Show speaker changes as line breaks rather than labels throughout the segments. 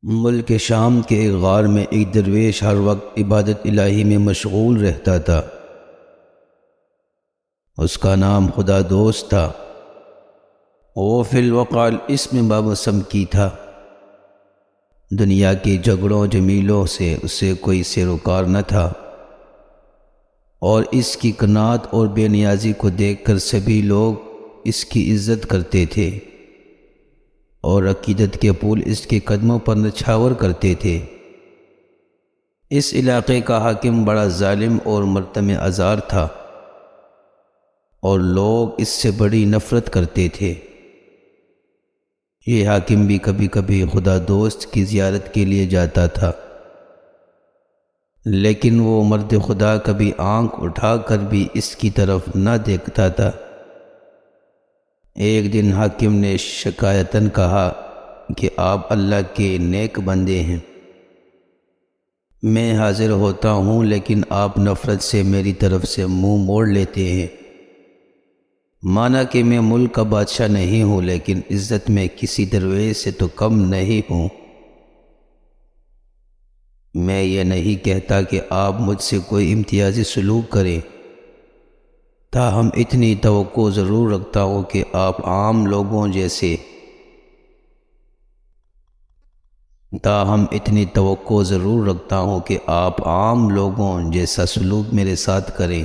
ملک شام کے ایک غار میں ایک درویش ہر وقت عبادت الہی میں مشغول رہتا تھا۔ اس کا نام خدا دوست تھا۔ وہ فی الوقع الاسم بامسمکی تھا۔ دنیا کے جھگڑوں جمیلوں سے اسے کوئی سروکار نہ تھا، اور اس کی قناعت اور بے نیازی کو دیکھ کر سبھی لوگ اس کی عزت کرتے تھے، اور عقیدت کے پھول اس کے قدموں پر نچھاور کرتے تھے۔ اس علاقے کا حاکم بڑا ظالم اور مرتم آزار تھا، اور لوگ اس سے بڑی نفرت کرتے تھے۔ یہ حاکم بھی کبھی کبھی خدا دوست کی زیارت کے لیے جاتا تھا، لیکن وہ مرد خدا کبھی آنکھ اٹھا کر بھی اس کی طرف نہ دیکھتا تھا۔ ایک دن حاکم نے شکایتاً کہا کہ آپ اللہ کے نیک بندے ہیں، میں حاضر ہوتا ہوں لیکن آپ نفرت سے میری طرف سے منہ موڑ لیتے ہیں۔ مانا کہ میں ملک کا بادشاہ نہیں ہوں، لیکن عزت میں کسی درویش سے تو کم نہیں ہوں۔ میں یہ نہیں کہتا کہ آپ مجھ سے کوئی امتیازی سلوک کریں، تاہم اتنی توقع ضرور رکھتا ہوں کہ آپ عام لوگوں جیسا سلوک میرے ساتھ کریں۔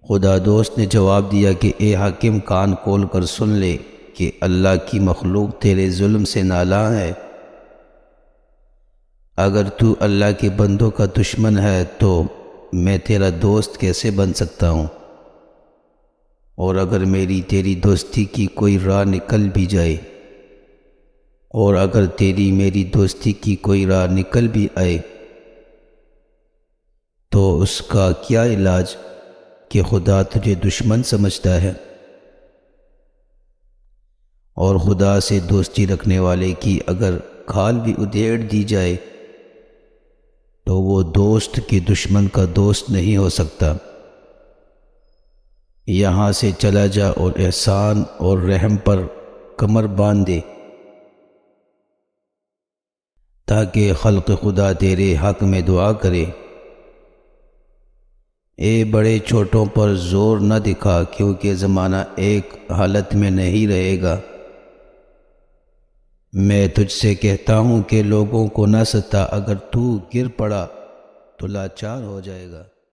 خدا دوست نے جواب دیا کہ اے حاکم، کان کھول کر سن لے کہ اللہ کی مخلوق تیرے ظلم سے نالاں ہے۔ اگر تو اللہ کے بندوں کا دشمن ہے تو میں تیرا دوست کیسے بن سکتا ہوں؟ اور اگر میری تیری دوستی کی کوئی راہ نکل بھی جائے، اور اگر تیری میری دوستی کی کوئی راہ نکل بھی آئے تو اس کا کیا علاج کہ خدا تجھے دشمن سمجھتا ہے؟ اور خدا سے دوستی رکھنے والے کی اگر کھال بھی ادھیڑ دی جائے تو وہ دوست کے دشمن کا دوست نہیں ہو سکتا۔ یہاں سے چلا جا اور احسان اور رحم پر کمر باندھ دے، تاکہ خلق خدا تیرے حق میں دعا کرے۔ اے بڑے چھوٹوں پر زور نہ دکھا، کیونکہ زمانہ ایک حالت میں نہیں رہے گا۔ میں تجھ سے کہتا ہوں کہ لوگوں کو نہ ستا، اگر تو گر پڑا تو لاچار ہو جائے گا۔